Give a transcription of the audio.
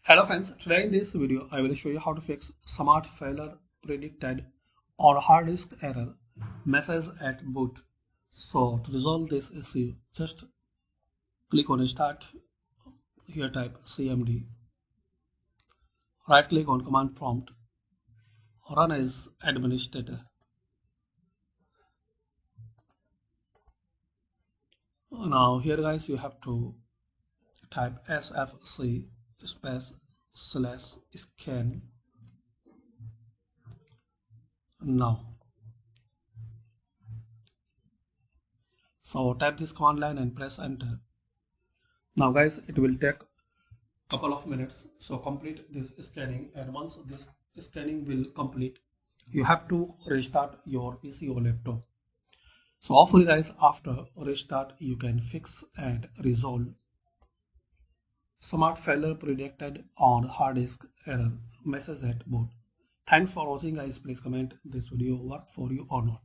Hello friends, today in this video I will show you how to fix smart failure predicted or hard disk error message at boot. So to resolve this issue, just click on start, here type cmd, right click on command prompt, run as administrator. Now here guys you have to type sfc space / scan now. So type this command line and press enter. Now guys, it will take couple of minutes, so complete this scanning, and once this scanning will complete, you have to restart your PC or laptop. So hopefully guys, after restart you can fix and resolve smart failure predicted on hard disk error message at boot. Thanks for watching guys. Please comment this video work for you or not.